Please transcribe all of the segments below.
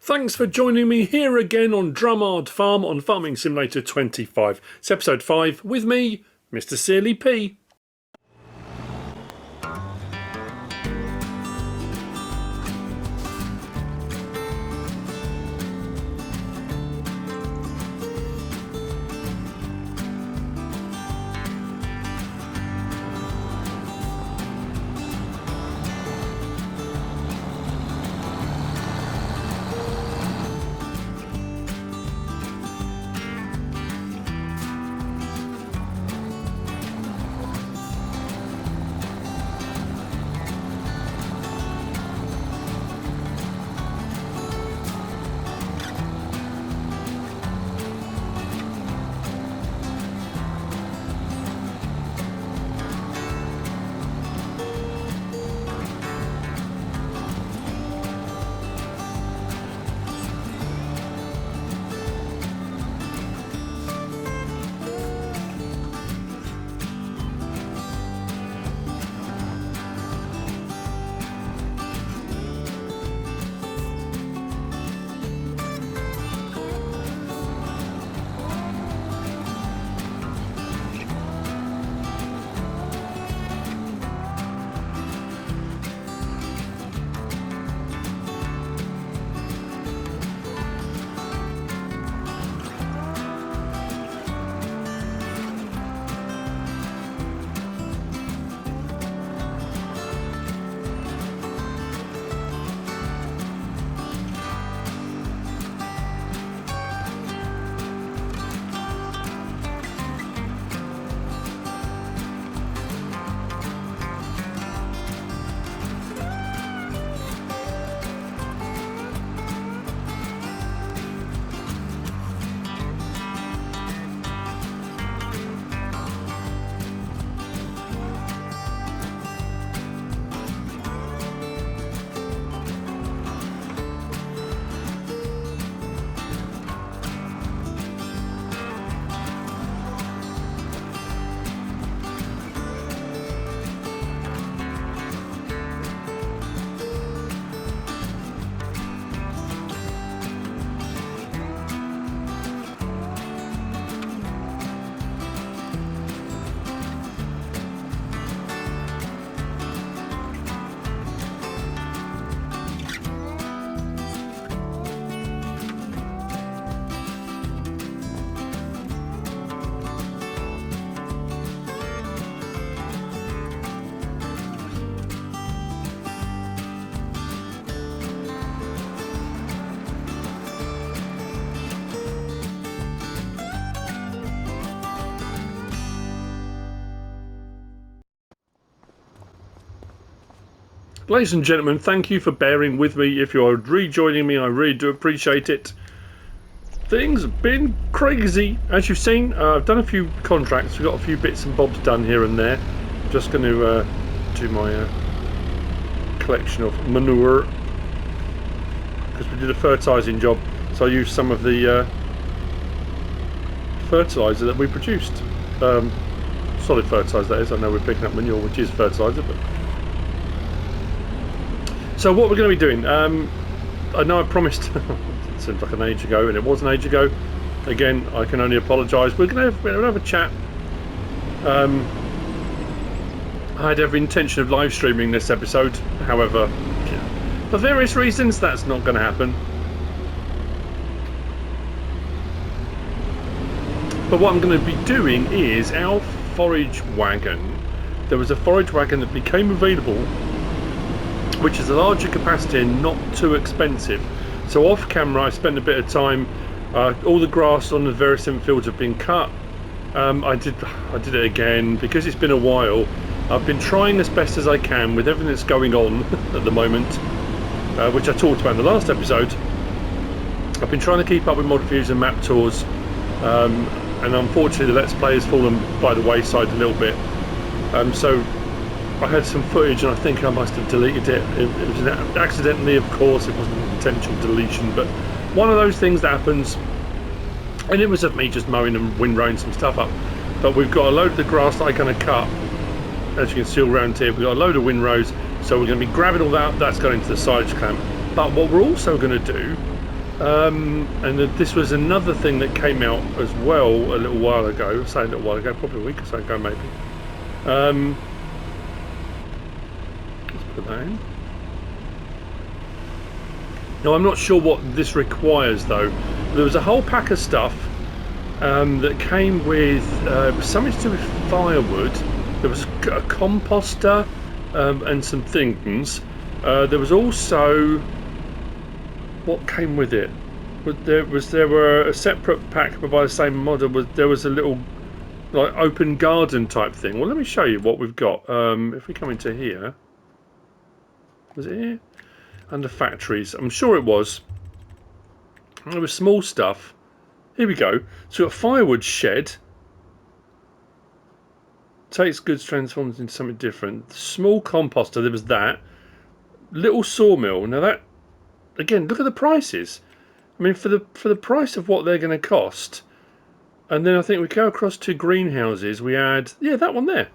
Thanks for joining me here again on Drumard Farm on Farming Simulator 25. It's episode 5 with me, MrSealyp. Ladies and gentlemen, thank you for bearing with me. If you are rejoining me, I really do appreciate it. Things have been crazy. As you've seen, I've done a few contracts. We've got a few bits and bobs done here and there. Just going to do my collection of manure, because we did a fertilising job. So I used some of the fertiliser that we produced. Solid fertiliser, that is. I know we're picking up manure, which is fertiliser, but... So what we're going to be doing, I know I promised, it seems like an age ago, and it was an age ago. Again, I can only apologise. We're going to have a chat. I had every intention of live streaming this episode, however, for various reasons, that's not going to happen. But what I'm going to be doing is our forage wagon. There was a forage wagon that became available, which is a larger capacity and not too expensive. So off camera I spent a bit of time, all the grass on the various infields have been cut. I did it again because it's been a while. I've been trying as best as I can with everything that's going on at the moment, which I talked about in the last episode. I've been trying to keep up with mod reviews and map tours, and unfortunately the Let's Play has fallen by the wayside a little bit. So I had some footage and I think I must have deleted it. It was accidentally, of course. It wasn't an intentional deletion, but one of those things that happens. And it was of me just mowing and windrowing some stuff up. But we've got a load of the grass that I'm going to cut. As you can see all around here, we've got a load of windrows. So we're going to be grabbing all that. That's going into the silage clamp. But what we're also going to do And this was another thing that came out as well a little while ago. Say a little while ago, probably a week or so ago, maybe. Let's put that in. Now, I'm not sure what this requires though. There was a whole pack of stuff that came with something to do with firewood. There was a composter and some things. There was also, what came with it? There were a separate pack but by the same model. There was a little like open garden type thing. Well, let me show you what we've got. If we come into here, was it here? Under factories, I'm sure it was. There was small stuff. Here we go. So we've got a firewood shed. Takes goods, transforms into something different. Small composter, there was that. Little sawmill. Now that, again, look at the prices. I mean, for the price of what they're going to cost. And then I think we go across to greenhouses. We add, yeah, that one there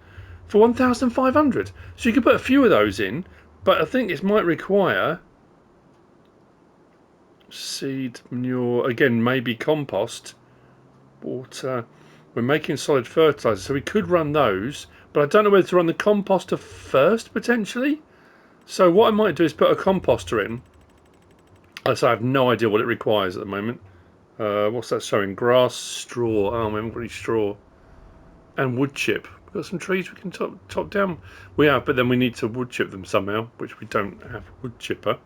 for 1,500. So you could put a few of those in, but I think it might require seed, manure, again, maybe compost, water. We're making solid fertilizer, so we could run those, but I don't know whether to run the composter first, potentially. So what I might do is put a composter in. As I have no idea what it requires at the moment. What's that showing? Grass, straw. Oh, we haven't got any straw. And wood chip. We've got some trees we can chop down. We have, but then we need to wood chip them somehow, which we don't have a wood chipper.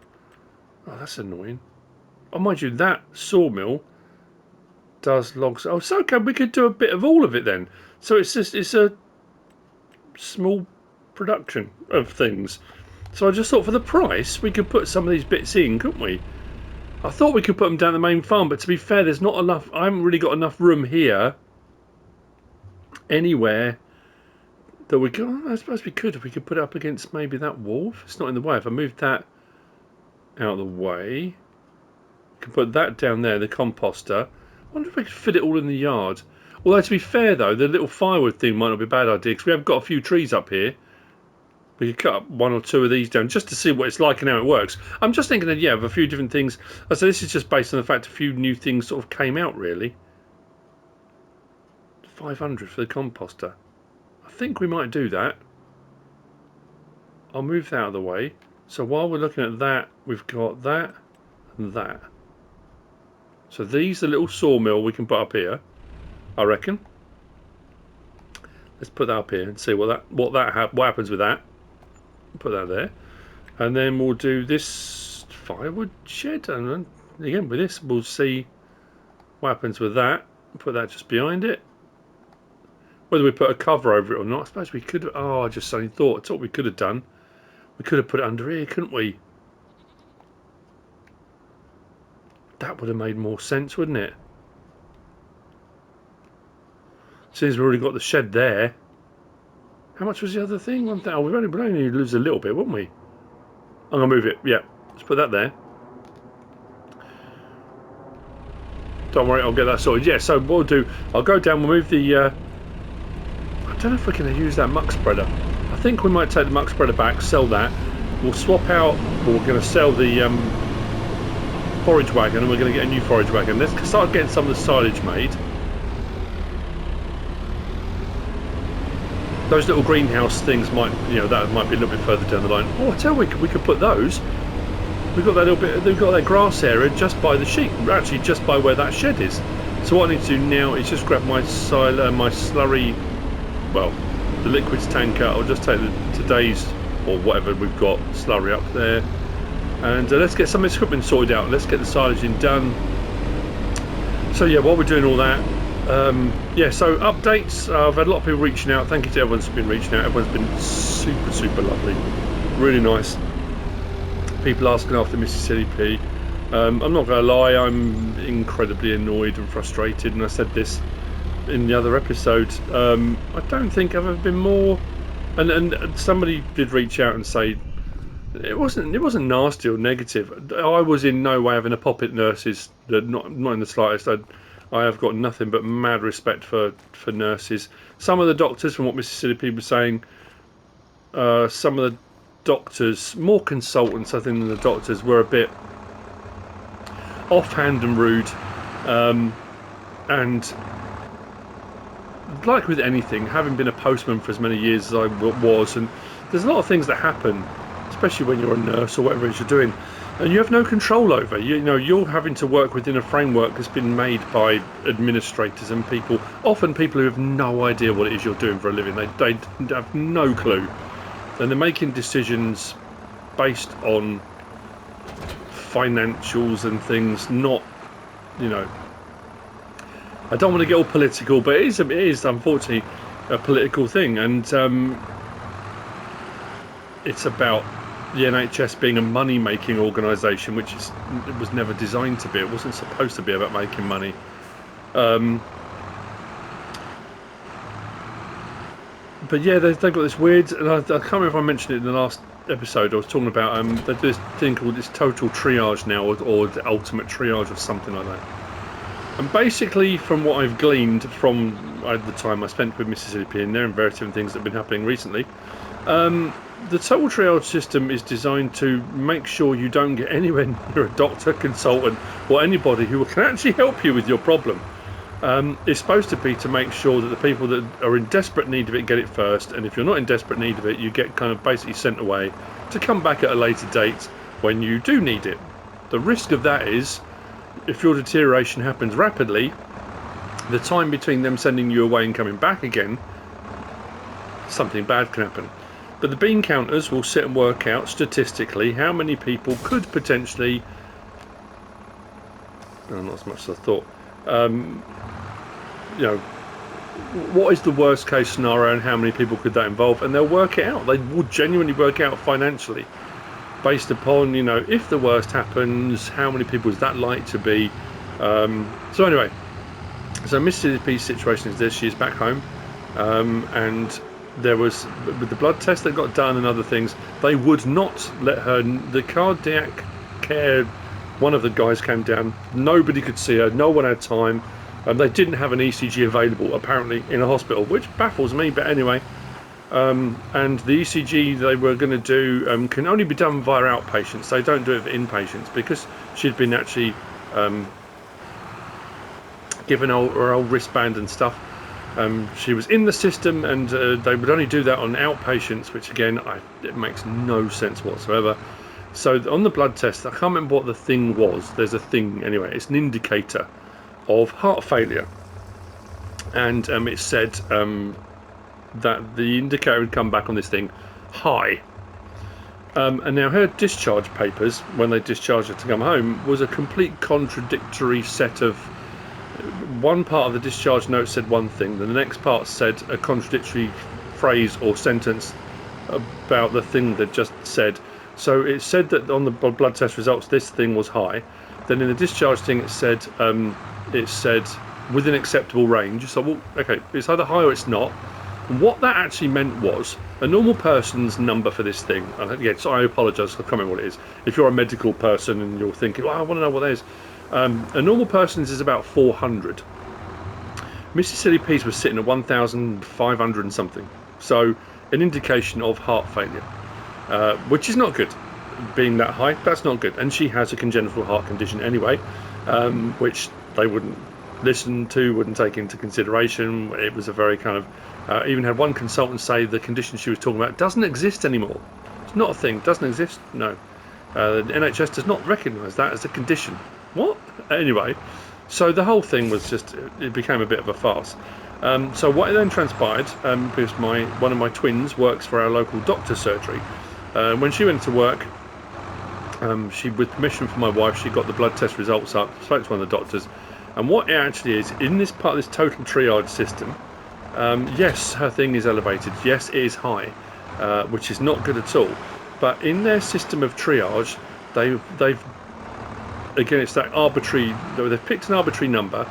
Oh, that's annoying. Oh, mind you, that sawmill does logs. Oh, so okay, we could do a bit of all of it then. So it's a small production of things. So I just thought for the price, we could put some of these bits in, couldn't we? I thought we could put them down the main farm, but to be fair, there's not enough. I haven't really got enough room here anywhere that we could. I suppose we could if we could put it up against maybe that wall. If it's not in the way. If I moved that out of the way, we can put that down there, the composter. I wonder if we could fit it all in the yard. Although to be fair though, the little firewood thing might not be a bad idea because we have got a few trees up here. We could cut up one or two of these down just to see what it's like and how it works. I'm just thinking that, yeah, of a few different things. So this is just based on the fact a few new things sort of came out, really. 500 for the composter. I think we might do that. I'll move that out of the way. So while we're looking at that, we've got that and that. So these are little sawmill we can put up here, I reckon. Let's put that up here and see what happens with that. Put that there, and then we'll do this firewood shed, and then again with this we'll see what happens with that. Put that just behind it. Whether we put a cover over it or not, I suppose we could. Oh, I just suddenly thought. It's what we could have done. We could have put it under here, couldn't we? That would have made more sense, wouldn't it? Since we've already got the shed there. How much was the other thing? Oh, we've only lose a little bit, wouldn't we? I'm going to move it. Yeah, let's put that there. Don't worry, I'll get that sorted. Yeah, so what we'll do, I'll go down, we'll move the... I don't know if we're going to use that muck spreader. I think we might take the muck spreader back, sell that. We'll swap out, or we're going to sell the forage wagon, and we're going to get a new forage wagon. Let's start getting some of the silage made. Those little greenhouse things might, that might be a little bit further down the line. Oh, I tell you, we could put those. We've got that little bit. We've got that grass area just by the sheep. Actually, just by where that shed is. So what I need to do now is just grab my slurry, well, the liquids tanker. I'll just take today's or whatever we've got slurry up there, and let's get some of this equipment sorted out. Let's get the silaging done. So yeah, while we're doing all that. Yeah, so updates. I've had a lot of people reaching out. Thank you to everyone who's been reaching out. Everyone's been super lovely, really nice. People asking after MrSealyp. I'm not going to lie, I'm incredibly annoyed and frustrated, and I said this in the other episode. I don't think I've ever been more. And somebody did reach out and say it wasn't nasty or negative. I was in no way having a pop at nurses. Not in the slightest. I have got nothing but mad respect for nurses. Some of the doctors, from what MrSealyp was saying, some of the doctors, more consultants I think than the doctors, were a bit offhand and rude, and like with anything, having been a postman for as many years as I was, and there's a lot of things that happen, especially when you're a nurse or whatever it is you're doing, and you have no control over. You know, you're having to work within a framework that's been made by administrators and people, often people who have no idea what it is you're doing for a living. They have no clue, and they're making decisions based on financials and things, not, you know, I don't want to get all political, but it is unfortunately a political thing, and it's about the NHS being a money-making organisation, which it was never designed to be. It wasn't supposed to be about making money. But yeah, they've got this weird, and I can't remember if I mentioned it in the last episode. I was talking about they do this thing called this total triage now, or the ultimate triage or something like that. And basically, from what I've gleaned from the time I spent with MrSealyp in there and various different things that have been happening recently, the total triage system is designed to make sure you don't get anywhere near a doctor, consultant, or anybody who can actually help you with your problem. It's supposed to be to make sure that the people that are in desperate need of it get it first, and if you're not in desperate need of it, you get kind of basically sent away to come back at a later date when you do need it. The risk of that is, if your deterioration happens rapidly, the time between them sending you away and coming back again, something bad can happen. But the bean counters will sit and work out statistically how many people could potentially, not as much as I thought, you know, what is the worst case scenario and how many people could that involve, and they'll work it out. They will genuinely work out financially based upon, you know, if the worst happens, how many people is that like to be. So anyway, so MrSealyp's situation is this: she's back home, and there was, with the blood test that got done and other things, they would not let her, the cardiac care, one of the guys came down, nobody could see her, no one had time, and they didn't have an ECG available apparently in a hospital, which baffles me, but anyway. And the ECG they were going to do can only be done via outpatients. They don't do it for inpatients, because she'd been actually given her old wristband and stuff. She was in the system, and they would only do that on outpatients, which again, it makes no sense whatsoever. So on the blood test, I can't remember what the thing was. There's a thing anyway. It's an indicator of heart failure, and it said that the indicator would come back on this thing high. And now her discharge papers, when they discharged her to come home, was a complete contradictory set of, one part of the discharge note said one thing, then the next part said a contradictory phrase or sentence about the thing that just said. So it said that on the blood test results this thing was high, then in the discharge thing it said within acceptable range. So, well, okay, it's either high or it's not. And what that actually meant was a normal person's number for this thing. Again, so I apologise, I can't remember what it is. If you're a medical person and you're thinking, well, I want to know what that is. A normal person's is about 400. MrSealyp's was sitting at 1,500 and something. So an indication of heart failure, which is not good. Being that high, that's not good. And she has a congenital heart condition anyway, which they wouldn't listen to, wouldn't take into consideration. It was a very kind of, even had one consultant say the condition she was talking about doesn't exist anymore. It's not a thing, doesn't exist, no. The NHS does not recognise that as a condition. What? Anyway, so the whole thing was just, it became a bit of a farce. So what then transpired, because one of my twins works for our local doctor's surgery. When she went to work, she, with permission from my wife, she got the blood test results up, spoke to one of the doctors, and what it actually is, in this part of this total triage system, yes, her thing is elevated, yes, it is high, which is not good at all, but in their system of triage, they've again, it's that arbitrary, they've picked an arbitrary number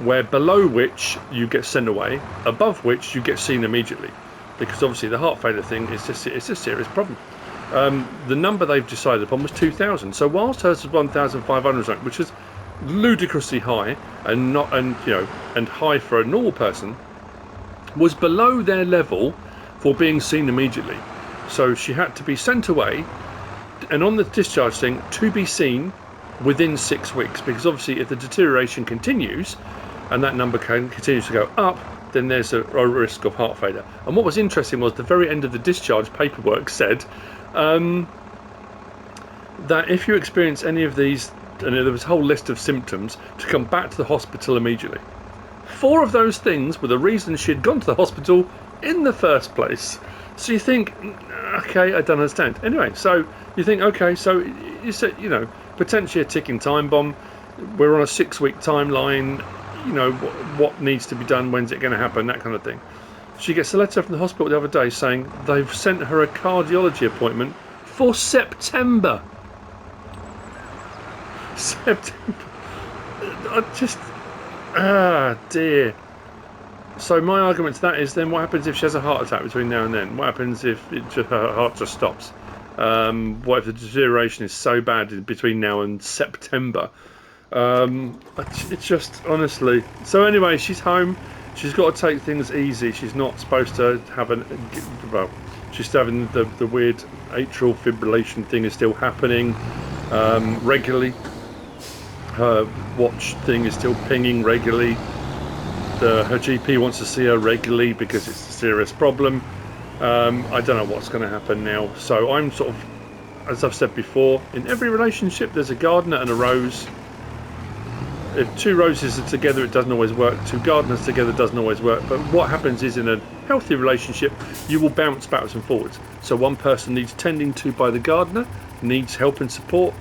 where below which you get sent away, above which you get seen immediately, because obviously the heart failure thing is just, it's a serious problem. The number they've decided upon was 2,000. So whilst hers was 1,500, which is ludicrously high and not, and you know, and high for a normal person, was below their level for being seen immediately. So she had to be sent away, and on the discharge thing, to be seen within 6 weeks, because obviously if the deterioration continues and that number continues to go up, then there's a risk of heart failure. And what was interesting was the very end of the discharge paperwork said that if you experience any of these, and there was a whole list of symptoms, to come back to the hospital immediately. 4 of those things were the reason she'd gone to the hospital in the first place. So you think, okay, I don't understand. Anyway, so you think, okay, so you said, you know, potentially a ticking time bomb. We're on a 6-week timeline. You know, what needs to be done, when's it going to happen, that kind of thing. She gets a letter from the hospital the other day saying they've sent her a cardiology appointment for September. September. I just, dear. So my argument to that is, then what happens if she has a heart attack between now and then? What happens if her heart just stops? What if the deterioration is so bad between now and September? It's just, honestly. So anyway, she's home. She's got to take things easy. She's not supposed to have well, she's still having the weird atrial fibrillation thing is still happening regularly. Her watch thing is still pinging regularly. Her GP wants to see her regularly because it's a serious problem. I don't know what's going to happen now. So I'm sort of, as I've said before, in every relationship there's a gardener and a rose. If 2 roses are together, it doesn't always work. 2 gardeners together doesn't always work. But what happens is, in a healthy relationship, you will bounce backwards and forwards. So one person needs tending to by the gardener, needs help and support,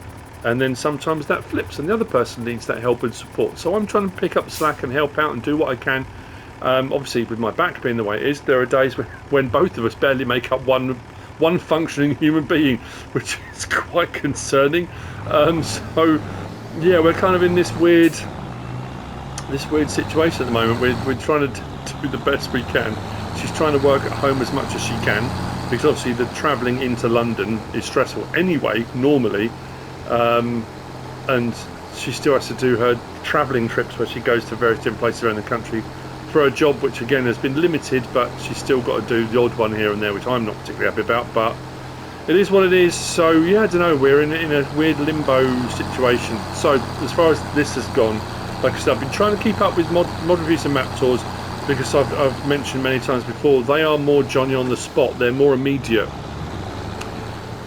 and then sometimes that flips and the other person needs that help and support. So I'm trying to pick up slack and help out and do what I can. Obviously, with my back being the way it is, there are days when both of us barely make up one functioning human being, which is quite concerning. So yeah, we're kind of in this weird situation at the moment. We're trying to do the best we can. She's trying to work at home as much as she can, because obviously the travelling into London is stressful anyway, normally. And she still has to do her travelling trips where she goes to various different places around the country for a job which again has been limited, but she's still got to do the odd one here and there, which I'm not particularly happy about, but it is what it is. So yeah, I don't know, we're in a weird limbo situation. So as far as this has gone, like I said, I've been trying to keep up with mod reviews and map tours, because I've mentioned many times before, they are more Johnny on the spot, they're more immediate.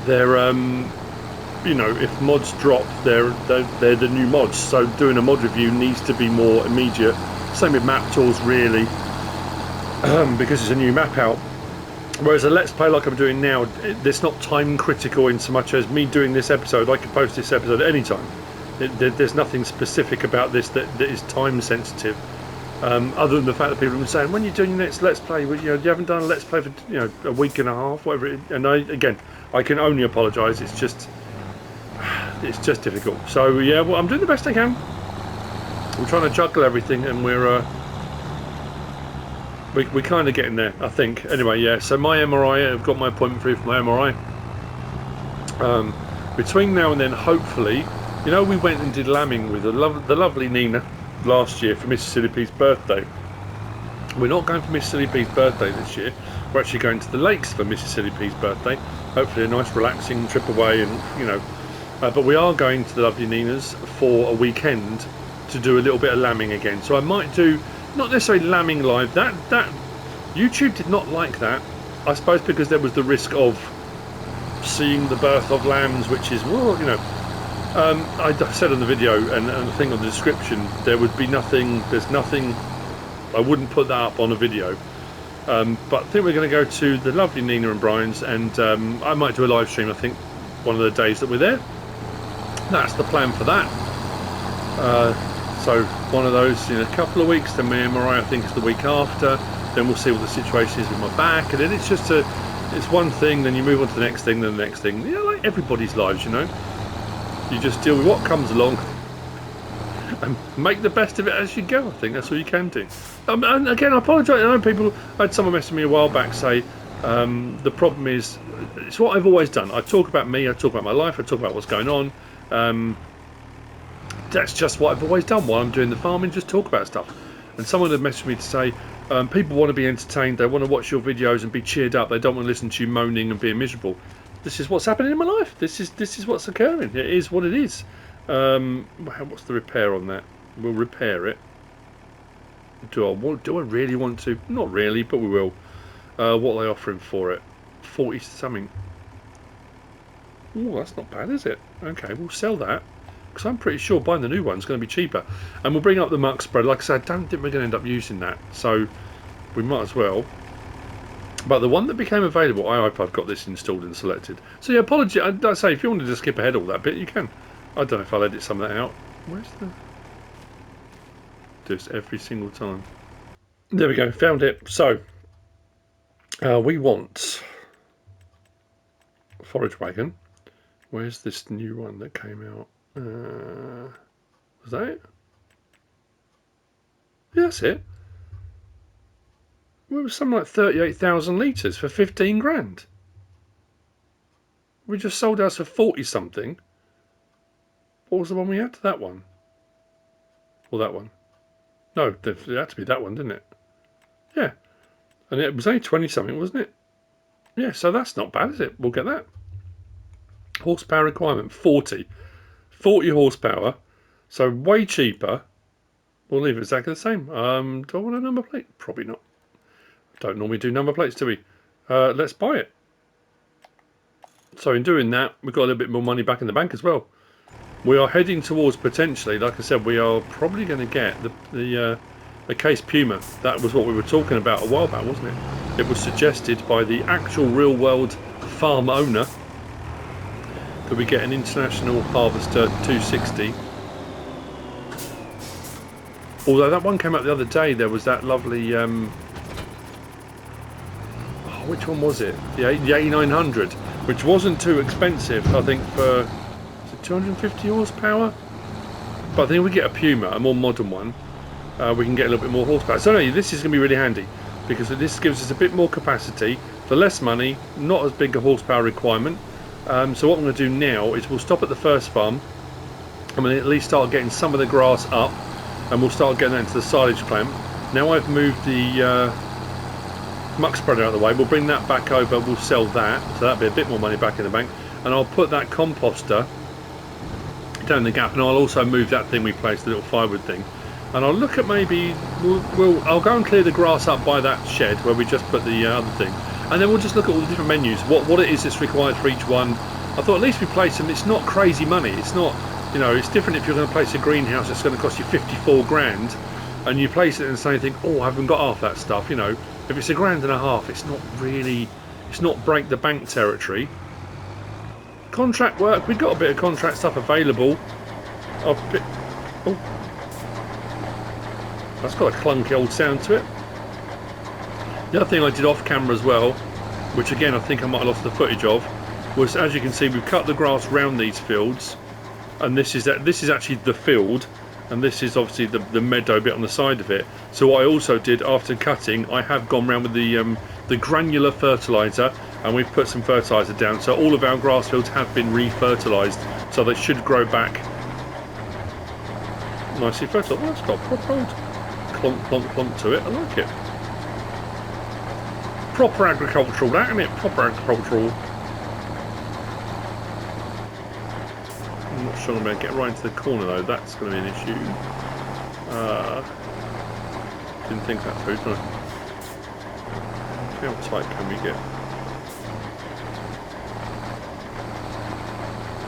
They're you know, if mods drop, they're the new mods, so doing a mod review needs to be more immediate. Same with map tours, really, because it's a new map out. Whereas a let's play like I'm doing now, it's not time critical in so much as me doing this episode, I can post this episode at any time. There's nothing specific about this that is time sensitive, other than the fact that people have been saying, when you're doing your next let's play, you know, you haven't done a let's play for, you know, a week and a half, whatever it is. And I can only apologise. It's just difficult. So yeah, well, I'm doing the best I can. We're trying to juggle everything, and we're kind of getting there, I think. Anyway, yeah. So my MRI, I've got my appointment through for my MRI. Between now and then, hopefully, you know, we went and did lambing with the lovely Nina last year for MrSealyp's birthday. We're not going for MrSealyp's birthday this year. We're actually going to the lakes for MrSealyp's birthday. Hopefully, a nice relaxing trip away, and you know. But we are going to the lovely Nina's for a weekend to do a little bit of lambing again. So I might do, not necessarily lambing live. That YouTube did not like that. I suppose because there was the risk of seeing the birth of lambs, which is, well, you know, I said on the video and I think on the description, there would be nothing. There's nothing. I wouldn't put that up on a video. But I think we're going to go to the lovely Nina and Brian's, and I might do a live stream. I think one of the days that we're there. That's the plan for that. So one of those in a couple of weeks, then my MRI I think is the week after, then we'll see what the situation is with my back, and then it's just it's one thing, then you move on to the next thing, then the next thing. You know, like everybody's lives, you know. You just deal with what comes along and make the best of it as you go. I think that's all you can do. And again, I apologise. I know people, I had someone message me a while back say, the problem is, it's what I've always done. I talk about me, I talk about my life, I talk about what's going on. That's just what I've always done while I'm doing the farming, just talk about stuff. And someone had messaged me to say, people want to be entertained, they want to watch your videos and be cheered up, they don't want to listen to you moaning and being miserable. This is what's happening in my life. This is what's occurring. It is what it is. What's the repair on that? We'll repair it. Do I really want to? Not really, but we will. What are they offering for it? 40 something. Oh, that's not bad, is it? Okay, we'll sell that. Because I'm pretty sure buying the new one's going to be cheaper. And we'll bring up the muck spreader. Like I said, I don't think we're going to end up using that. So, we might as well. But the one that became available, I hope I've got this installed and selected. So yeah, apology. I'd say if you wanted to skip ahead all that bit, you can. I don't know if I'll edit some of that out. Where's the... Do this every single time. There we go, found it. So, we want... Forage wagon. Where's this new one that came out? Was that it? Yeah, that's it. Well, it was something like 38,000 litres for 15 grand. We just sold ours for 40 something. What was the one we had? That one? Or that one? No, it had to be that one, didn't it? Yeah. And it was only 20 something, wasn't it? Yeah, so that's not bad, is it? We'll get that. Horsepower requirement, 40. 40 horsepower. So way cheaper. We'll leave it exactly the same. Do I want a number plate? Probably not. Don't normally do number plates, do we? Let's buy it. So in doing that, we've got a little bit more money back in the bank as well. We are heading towards potentially, like I said, we are probably going to get the case Puma. That was what we were talking about a while back, wasn't it? It was suggested by the actual real world farm owner that we get an International Harvester 260. Although that one came out the other day, there was that lovely... which one was it? The 8900, which wasn't too expensive, I think, for 250 horsepower. But I think if we get a Puma, a more modern one, we can get a little bit more horsepower. So anyway, this is going to be really handy because this gives us a bit more capacity for less money, not as big a horsepower requirement. So what I'm going to do now is we'll stop at the first farm. I'm going to at least start getting some of the grass up, and we'll start getting that into the silage clamp. Now I've moved the muck spreader out of the way, we'll bring that back over, we'll sell that, so that'll be a bit more money back in the bank, and I'll put that composter down the gap, and I'll also move that thing we placed, the little firewood thing, and I'll look at maybe, I'll go and clear the grass up by that shed where we just put the other thing, and then we'll just look at all the different menus, what it is that's required for each one. I thought at least we place them, it's not crazy money, it's not, you know, it's different if you're going to place a greenhouse that's going to cost you 54 grand, and you place it and say, think, oh, I haven't got half that stuff, you know. If it's £1.5 grand, it's not really, it's not break the bank territory. Contract work, we've got a bit of contract stuff available. Oh, that's got a clunky old sound to it. The other thing I did off camera as well, which again I think I might have lost the footage of, was, as you can see, we've cut the grass round these fields, and this is actually the field. And this is obviously the meadow bit on the side of it. So what I also did after cutting, I have gone round with the granular fertiliser, and we've put some fertiliser down. So all of our grass fields have been re-fertilised, so they should grow back nicely fertile. Oh, it's got a proper old clonk, clonk, clonk to it. I like it. Proper agricultural, that, isn't it? Proper agricultural. I'm not sure I'm going to get right into the corner though, that's going to be an issue. Didn't think that through, did I? How tight can we get?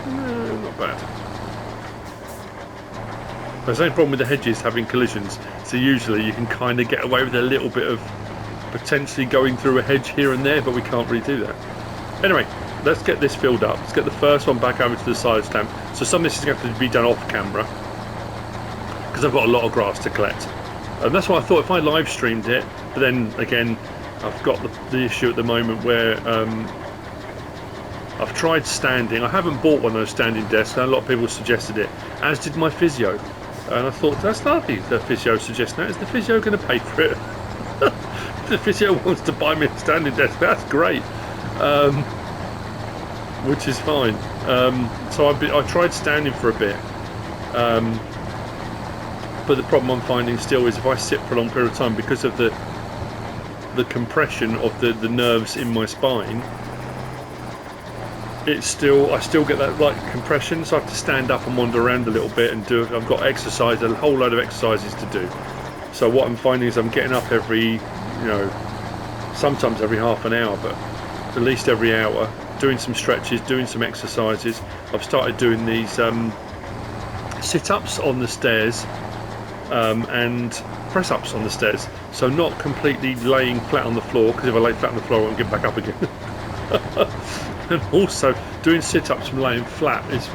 No, not bad. There's no problem with the hedges having collisions, so usually you can kind of get away with a little bit of potentially going through a hedge here and there, but we can't really do that. Anyway, let's get this filled up. Let's get the first one back over to the silage stamp. So some of this is going to have to be done off camera because I've got a lot of grass to collect. And that's why I thought if I live streamed it, but then again, I've got the issue at the moment where I've tried standing. I haven't bought one of those standing desks, and a lot of people suggested it, as did my physio. And I thought, that's lovely, the physio suggesting that. Is the physio going to pay for it? The physio wants to buy me a standing desk, that's great. Which is fine. So I tried standing for a bit, but the problem I'm finding still is if I sit for a long period of time, because of the compression of the nerves in my spine, it's still, I still get that light compression, so I have to stand up and wander around a little bit and do. I've got exercise, a whole load of exercises to do. So what I'm finding is I'm getting up every, sometimes every half an hour, but at least every hour, doing some stretches, doing some exercises. I've started doing these sit-ups on the stairs and press-ups on the stairs. So not completely laying flat on the floor, because if I lay flat on the floor I won't get back up again. And also doing sit-ups from laying flat is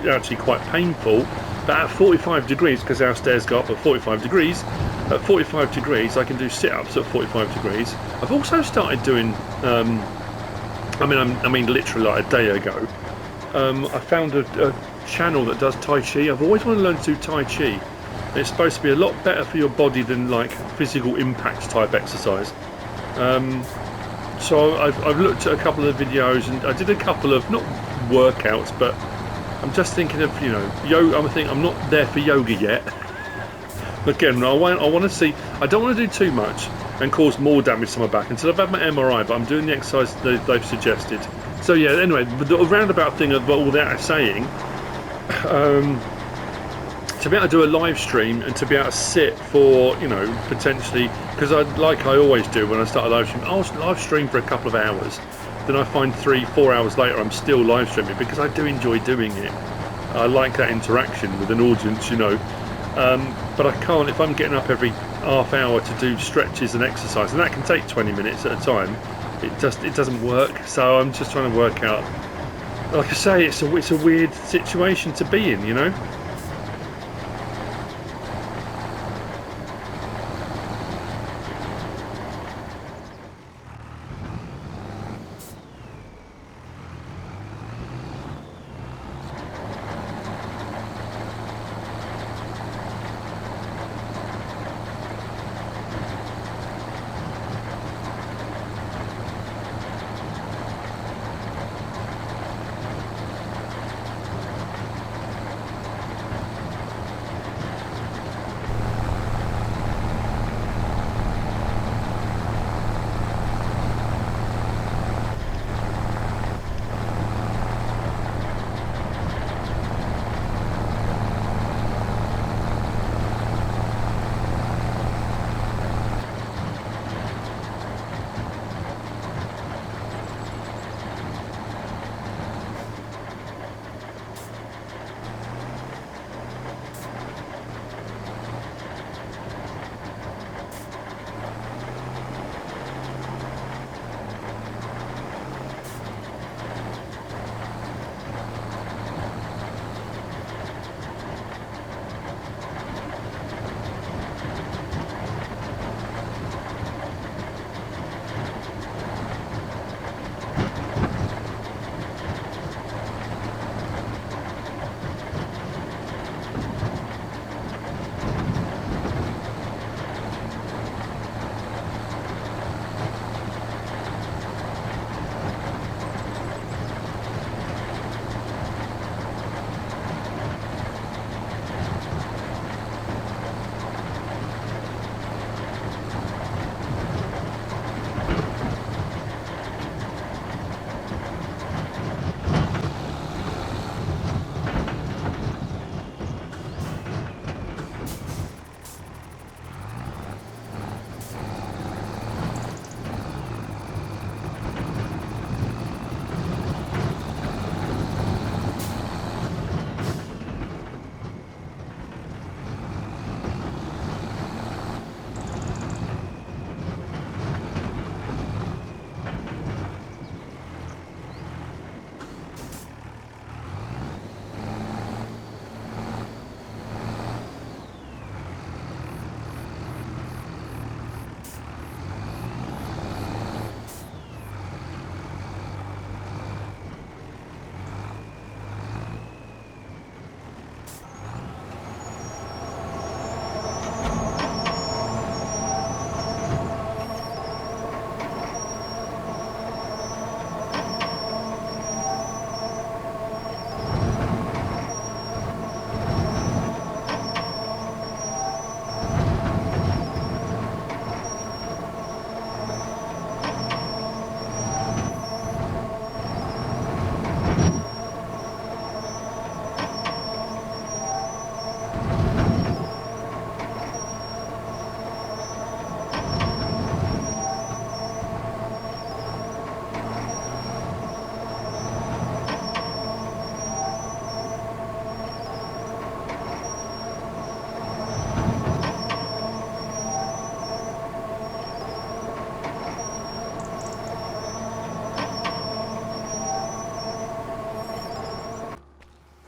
actually quite painful, but at 45 degrees, because our stairs go up at 45 degrees, at 45 degrees I can do sit-ups at 45 degrees. I've also started doing I mean literally like a day ago, I found a channel that does Tai Chi. I've always wanted to learn to do Tai Chi. It's supposed to be a lot better for your body than like physical impact type exercise. So I've looked at a couple of videos and I did a couple of, not workouts, but I'm just thinking of, yoga. I'm not there for yoga yet. Again, I want to see, I don't want to do too much and cause more damage to my back until I've had my MRI, but I'm doing the exercise they've suggested. So yeah, anyway, the roundabout thing of all that saying, to be able to do a live stream and to be able to sit for, potentially, because like I always do when I start a live stream, I'll live stream for a couple of hours, then I find 3-4 hours later I'm still live streaming, because I do enjoy doing it. I like that interaction with an audience, but I can't, if I'm getting up every half hour to do stretches and exercise, and that can take 20 minutes at a time, it doesn't work. So I'm just trying to work out, like I say, it's a weird situation to be in,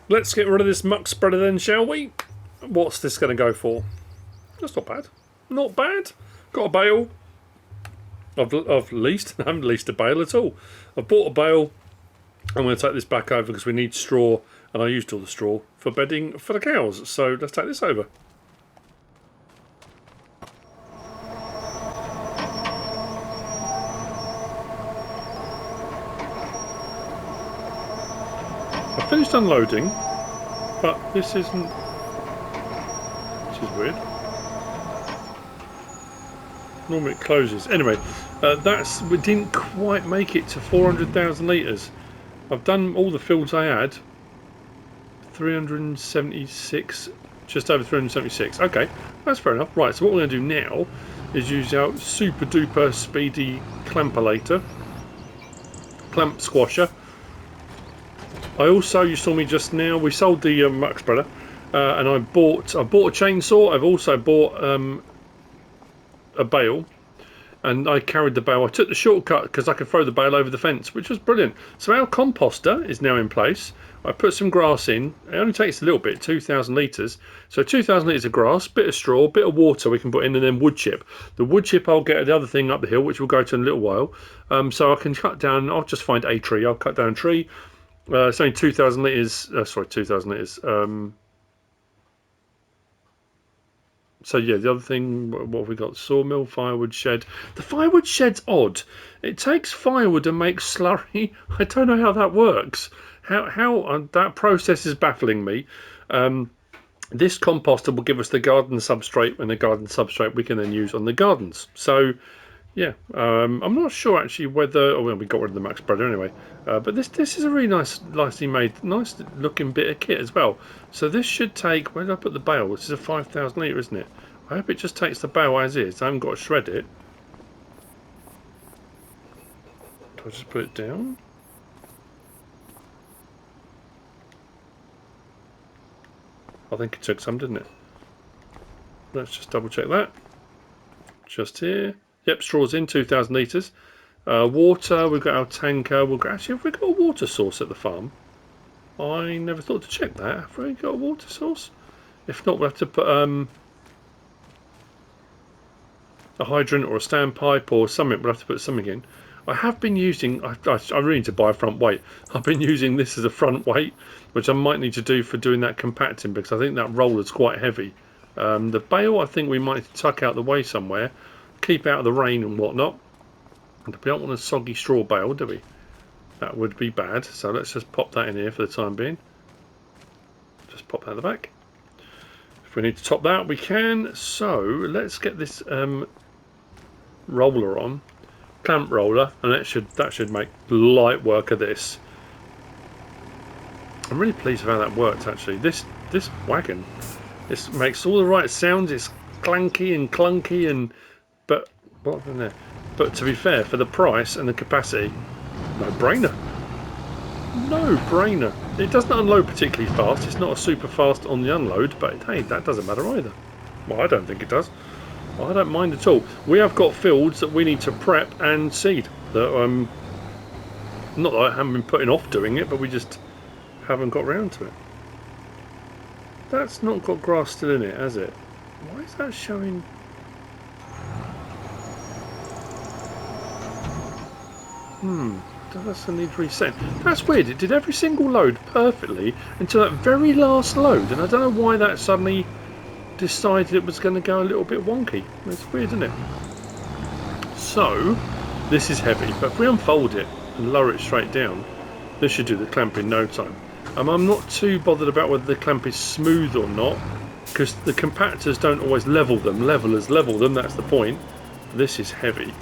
let's get rid of this muck spreader then, shall we? What's this going to go for? That's not bad. Not bad. Got a bale. I've leased. I haven't leased a bale at all. I've bought a bale. I'm going to take this back over because we need straw, and I used all the straw for bedding for the cows. So let's take this over. I finished unloading, but this isn't. Which is weird. Normally it closes. Anyway, we didn't quite make it to 400,000 litres. I've done all the fields I had. 376, just over 376. Okay, that's fair enough. Right, so what we're going to do now is use our super duper speedy clampolator, clamp squasher. You saw me just now. We sold the muck spreader, and I bought a chainsaw. I've also bought a bale, and I carried the bale. I took the shortcut because I could throw the bale over the fence, which was brilliant. So our composter is now in place. I put some grass in. It only takes a little bit, 2,000 litres. So 2,000 litres of grass, bit of straw, bit of water we can put in, and then wood chip. The wood chip I'll get the other thing up the hill, which we'll go to in a little while. So I can cut down. I'll just find a tree. I'll cut down a tree. It's only 2,000 litres. Sorry, 2,000 litres. So yeah, the other thing, what have we got? Sawmill, firewood shed. The firewood shed's odd. It takes firewood and makes slurry. I don't know how that works. How that process is baffling me. This composter will give us the garden substrate, and the garden substrate we can then use on the gardens. So yeah, I'm not sure actually whether. Oh, well, we got rid of the max spreader anyway. But this is a really nicely made, nice looking bit of kit as well. So this should take. Where did I put the bale? This is a 5,000 litre, isn't it? I hope it just takes the bale as is. I haven't got to shred it. Do I just put it down? I think it took some, didn't it? Let's just double check that. Just here. Yep, straw's in, 2,000 litres. Water, we've got our tanker. Actually, have we got a water source at the farm? I never thought to check that. Have we got a water source? If not, we'll have to put a hydrant or a standpipe or something. We'll have to put something in. I have been using, I really need to buy a front weight. I've been using this as a front weight, which I might need to do for doing that compacting, because I think that roller's quite heavy. The bale, I think we might need to tuck out the way somewhere, keep out of the rain and whatnot. And we don't want a soggy straw bale, do we? That would be bad. So let's just pop that in here for the time being. Just pop that at the back. If we need to top that, we can. So let's get this roller on. Clamp roller, and that should make light work of this. I'm really pleased with how that worked actually. This wagon, this makes all the right sounds. It's clanky and clunky, but what's in there? But to be fair, for the price and the capacity, no brainer. No brainer. It doesn't unload particularly fast. It's not a super fast on the unload, but hey, that doesn't matter either. Well, I don't think it does. I don't mind at all. We have got fields that we need to prep and seed. That not that I haven't been putting off doing it, but we just haven't got round to it. That's not got grass still in it, has it? Why is that showing? Does that need reset? That's weird. It did every single load perfectly until that very last load, and I don't know why that suddenly decided it was going to go a little bit wonky. It's weird, isn't it? So this is heavy, but if we unfold it and lower it straight down, this should do the clamp in no time. I'm not too bothered about whether the clamp is smooth or not, because the compactors don't always level them. Levelers level them, that's the point. This is heavy.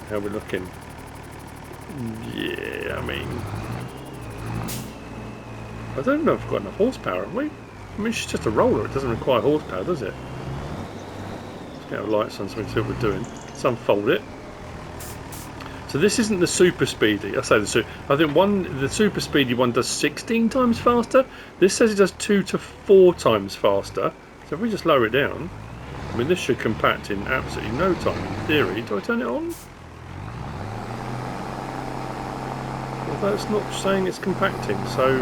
How are we looking? Yeah, I mean, I don't know if we've got enough horsepower, have we? I mean, it's just a roller, it doesn't require horsepower, does it? Let's get our lights on so we can see what we're doing. Let's unfold it. So this isn't the super speedy. I say I think the super speedy one does 16 times faster. This says it does 2 to 4 times faster. So if we just lower it down, I mean, this should compact in absolutely no time in theory. Do I turn it on? Although it's not saying it's compacting, so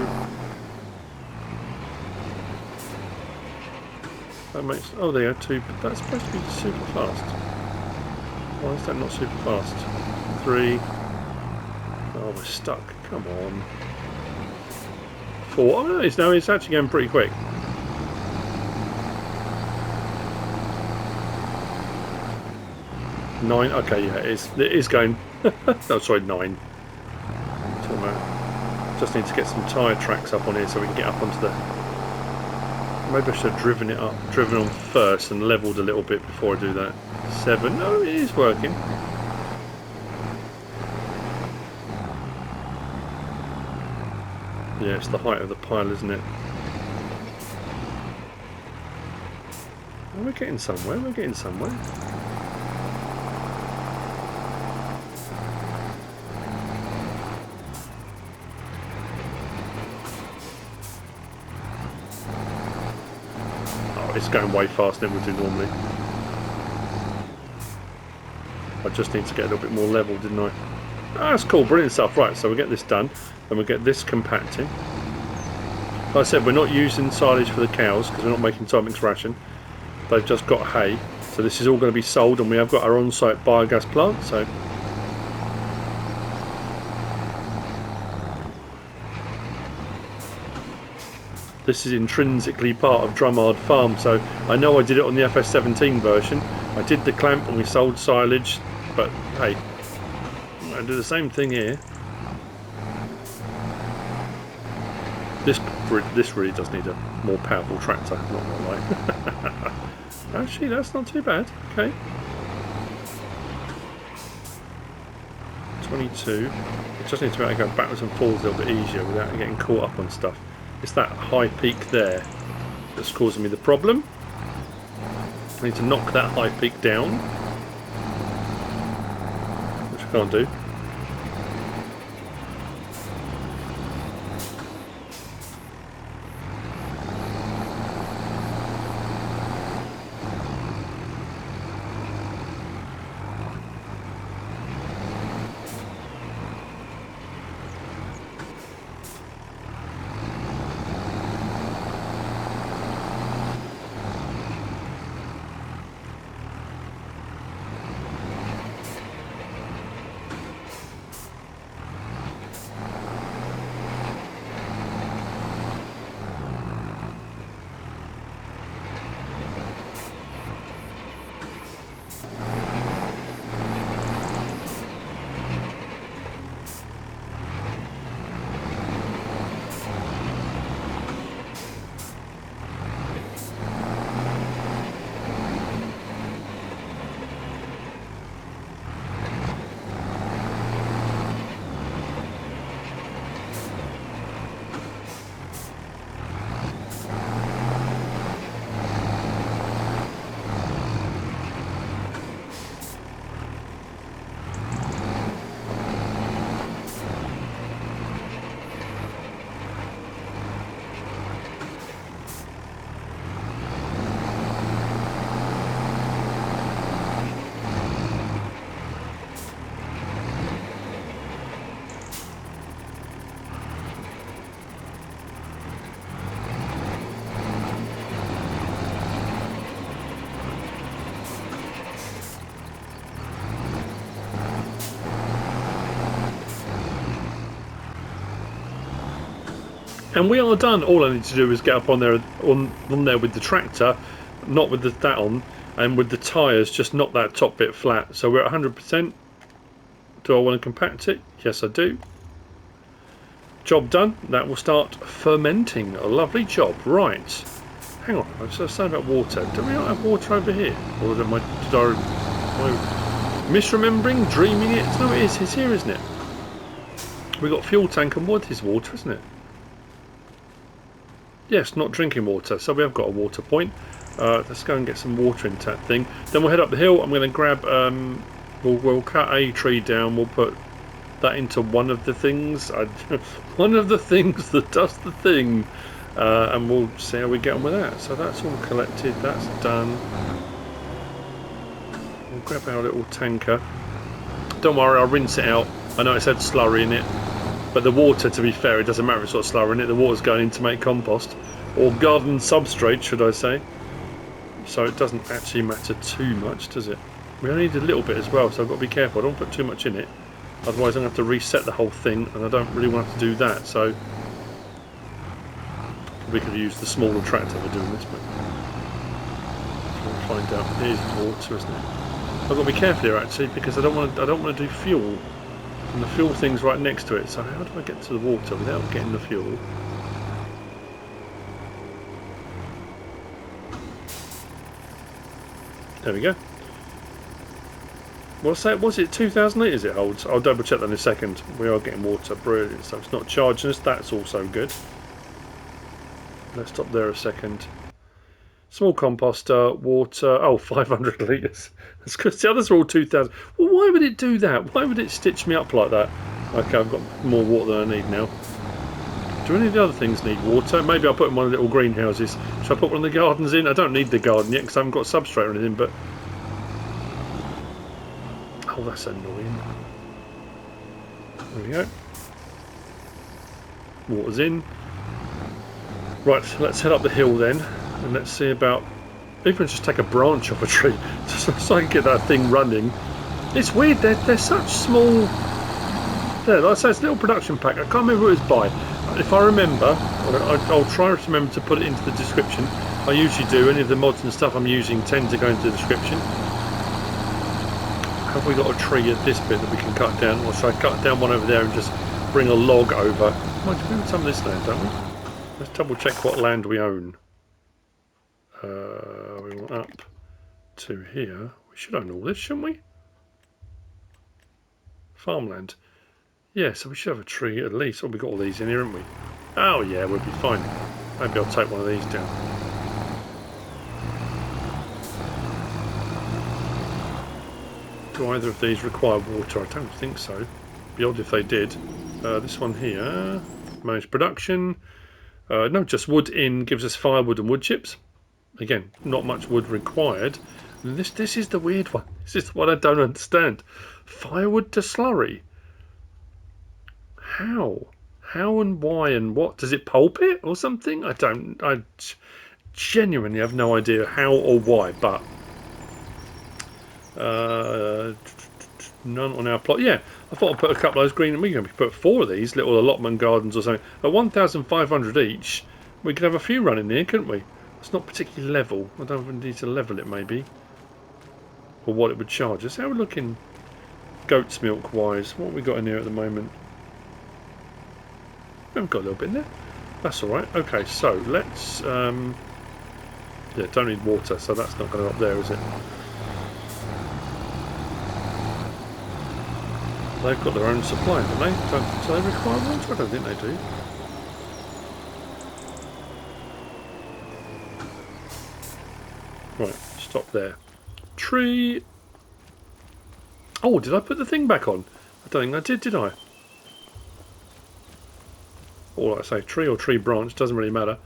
That makes... Oh, there you go, 2, but that's supposed to be super fast. Why is that not super fast? 3. Oh, we're stuck. Come on. 4. Oh, no, it's actually going pretty quick. 9. Okay, yeah, it is going. No, sorry, 9. Just need to get some tyre tracks up on here so we can get up onto the... Maybe I should have driven on first and levelled a little bit before I do that. 7. No, it is working. Yeah, it's the height of the pile, isn't it? Well, we're getting somewhere, we're getting somewhere. Oh, it's going way faster than we do normally. I just need to get a little bit more level, didn't I? Ah, that's cool, brilliant stuff. Right, so we get this done, then we get this compacting. Like I said, we're not using silage for the cows because we're not making Timing's ration. They've just got hay, so this is all going to be sold, and we have got our on-site biogas plant. So this is intrinsically part of Drumard Farm. So I know I did it on the FS17 version. I did the clamp and we sold silage, but hey, I do the same thing here. This really does need a more powerful tractor, not gonna lie. Actually, that's not too bad. Okay. 22. I just need to be able to go backwards and forwards a little bit easier without getting caught up on stuff. It's that high peak there that's causing me the problem. I need to knock that high peak down, which I can't do. And we are done. All I need to do is get up on there with the tractor, not with that on, and with the tyres, just knock that top bit flat. So we're at 100%. Do I want to compact it? Yes, I do. Job done. That will start fermenting. A lovely job. Right. Hang on. I was saying about water. Do we not have water over here? Or am I misremembering, dreaming it? No, it is. It's here, isn't it? We've got fuel tank and what is water, isn't it? Yes, not drinking water, so we have got a water point. Let's go and get some water into that thing. Then we'll head up the hill. I'm going to grab, we'll cut a tree down. We'll put that into one of the things. One of the things that does the thing. And we'll see how we get on with that. So that's all collected, that's done. We'll grab our little tanker. Don't worry, I'll rinse it out. I know it's had slurry in it. But the water, to be fair, it doesn't matter if it's got slurry in it. The water's going in to make compost, or garden substrate, should I say. So it doesn't actually matter too much, does it? We only need a little bit as well, so I've got to be careful. I don't put too much in it. Otherwise I'm going to have to reset the whole thing, and I don't really want to do that. So we could use the smaller tractor for doing this, but we'll find out. Here's water, isn't it? I've got to be careful here actually, because I don't want to do fuel, and the fuel thing's right next to it. So how do I get to the water without getting the fuel? There we go. What's that? Was it 2,000 litres it holds? I'll double check that in a second. We are getting water, brilliant. So it's not charging us, that's also good. Let's stop there a second. Small composter, water, oh, 500 litres. That's because the others are all 2,000. Well, why would it do that? Why would it stitch me up like that? Okay, I've got more water than I need now. Do any of the other things need water? Maybe I'll put in one of the little greenhouses. Should I put one of the gardens in? I don't need the garden yet because I haven't got substrate or anything, but... Oh, that's annoying. There we go. Water's in. Right, let's head up the hill then, and let's see about... Even just take a branch off a tree, so I can get that thing running. It's weird, they're such small... There, like I say, it's a little production pack. I can't remember who it was by. If I remember, I'll try to remember to put it into the description. I usually do. Any of the mods and stuff I'm using tend to go into the description. Have we got a tree at this bit that we can cut down? Or should I cut down one over there and just bring a log over? Might we own some of this land, don't we? Let's double check what land we own. We want up to here. We should own all this, shouldn't we? Farmland. Yeah, so we should have a tree at least. Oh, we've got all these in here, haven't we? Oh yeah, we'll be fine. Maybe I'll take one of these down. Do either of these require water? I don't think so. It'd be odd if they did. This one here, manage production. No, just wood in gives us firewood and wood chips. Again, not much wood required. And this is the weird one. This is the one I don't understand. Firewood to slurry. How and why and what? Does it pulp it or something? I genuinely have no idea how or why, but none on our plot. Yeah, I thought I'd put a couple of those green, we can put 4 of these little allotment gardens or something. At 1,500 each, we could have a few running here, couldn't we? It's not particularly level. I don't even need to level it maybe. Or what it would charge us. How are we looking goat's milk wise? What have we got in here at the moment? We've got a little bit in there. That's alright. Okay, so let's... yeah, don't need water, so that's not going to go up there, is it? They've got their own supply, haven't they? Do they require water? I don't think they do. Right, stop there. Tree... Oh, did I put the thing back on? I don't think I did I? Or like I say, tree or tree branch, doesn't really matter.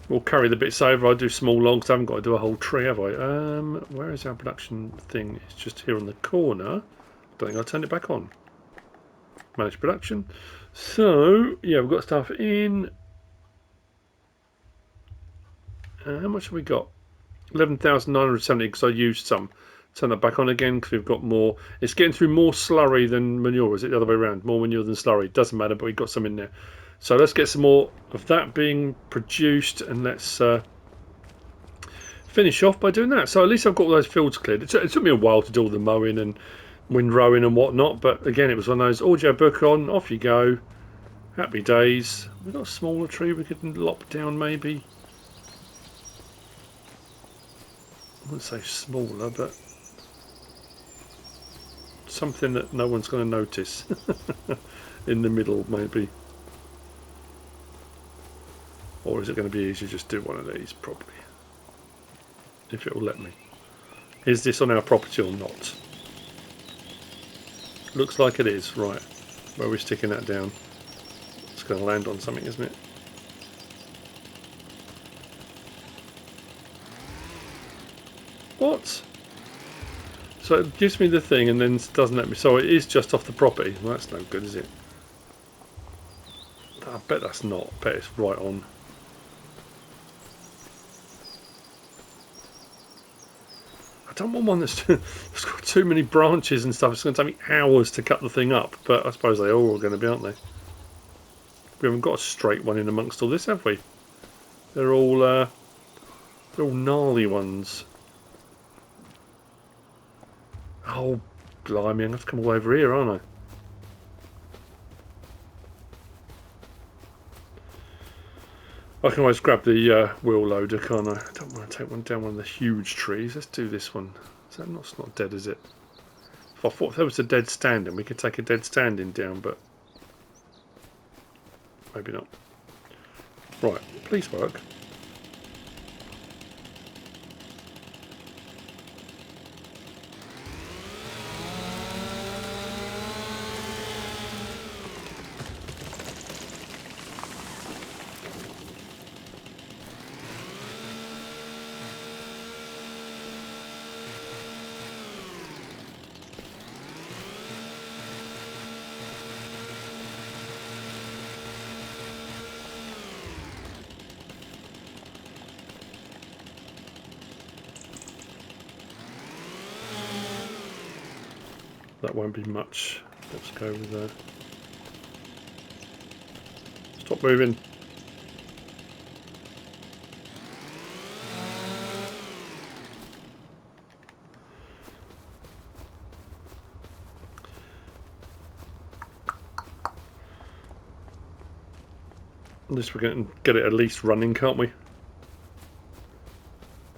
We'll carry the bits over. I'll do small logs. I haven't got to do a whole tree, have I? Where is our production thing? It's just here on the corner. Don't think I turned it back on. Manage production. So, yeah, we've got stuff in. How much have we got? 11,970 because I used some. Turn that back on again because we've got more. It's getting through more slurry than manure. Is it the other way around? More manure than slurry. Doesn't matter, but we've got some in there. So let's get some more of that being produced, and let's finish off by doing that. So at least I've got all those fields cleared. It took me a while to do all the mowing and windrowing and whatnot, but again, it was one of those audio book on, off you go. Happy days. We've got a smaller tree we could lop down maybe. I wouldn't say smaller, but something that no one's going to notice in the middle maybe. Or is it going to be easier to just do one of these? Probably. If it will let me. Is this on our property or not? Looks like it is. Right. Where are we sticking that down? It's going to land on something, isn't it? What? So it gives me the thing and then doesn't let me. So it is just off the property. Well, that's no good, is it? I bet that's not. I bet it's right on. don't want one that's it's got too many branches and stuff. It's going to take me hours to cut the thing up, but I suppose they all are going to be, aren't they? We haven't got a straight one in amongst all this, have we? They're all gnarly ones. Oh, blimey, I'm going to have to come all over here, aren't I? I can always grab the wheel loader, can't I? I don't want to take one down one of the huge trees. Let's do this one. Is that not, it's not dead, is it? If I thought if there was a dead standing, we could take a dead standing down, but maybe not. Right, please work. That won't be much. Let's go with that. Stop moving. At least we're going to get it at least running, can't we?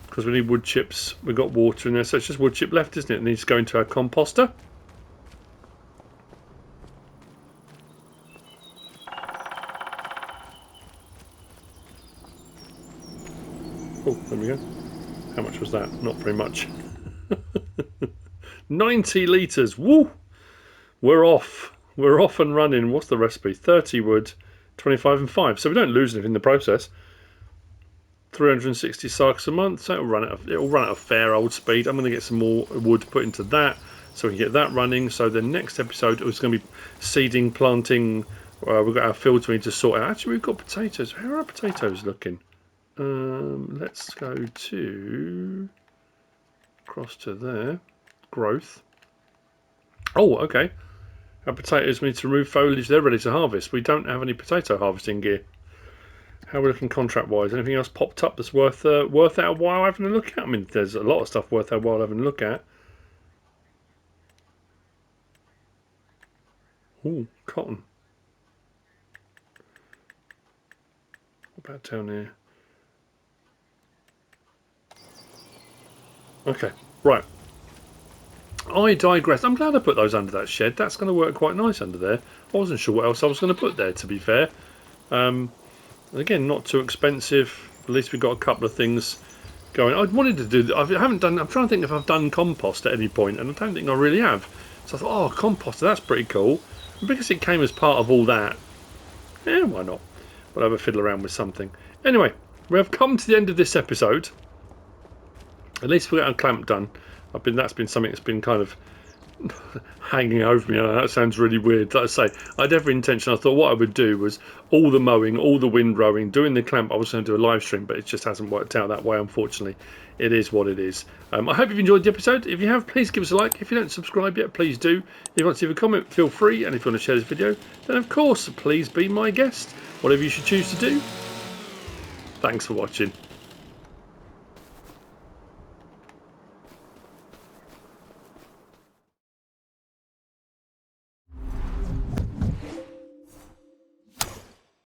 Because we need wood chips. We've got water in there, so it's just wood chip left, isn't it? It needs to go into our composter. Oh, there we go. How much was that? Not very much. 90 litres. Woo! We're off. We're off and running. What's the recipe? 30 wood, 25 and 5. So we don't lose anything in the process. 360 cycles a month. So it'll run at a fair old speed. I'm going to get some more wood put into that so we can get that running. So the next episode is going to be seeding, planting. We've got our fields we need to sort out. Actually, we've got potatoes. How are our potatoes looking? Let's go to across to there. Growth. Oh, okay. Our potatoes, we need to remove foliage. They're ready to harvest. We don't have any potato harvesting gear. How are we looking contract wise? Anything else popped up that's worth our while having a look at? I mean, there's a lot of stuff worth our while having a look at. Ooh, cotton. What about down here? Okay, right. I digress. I'm glad I put those under that shed. That's going to work quite nice under there. I wasn't sure what else I was going to put there, to be fair. Again, not too expensive. At least we've got a couple of things going. I wanted to do. I haven't done. I'm trying to think if I've done compost at any point, and I don't think I really have. So I thought, oh, compost, that's pretty cool. And because it came as part of all that, yeah, why not? We'll have a fiddle around with something. Anyway, we have come to the end of this episode. At least we got a clamp done. That's been something that's been kind of hanging over me. I know that sounds really weird. Like I say, I had every intention. I thought what I would do was all the mowing, all the windrowing, doing the clamp. I was going to do a live stream, but it just hasn't worked out that way, unfortunately. It is what it is. I hope you've enjoyed the episode. If you have, please give us a like. If you don't subscribe yet, please do. If you want to leave a comment, feel free. And if you want to share this video, then of course, please be my guest. Whatever you should choose to do. Thanks for watching.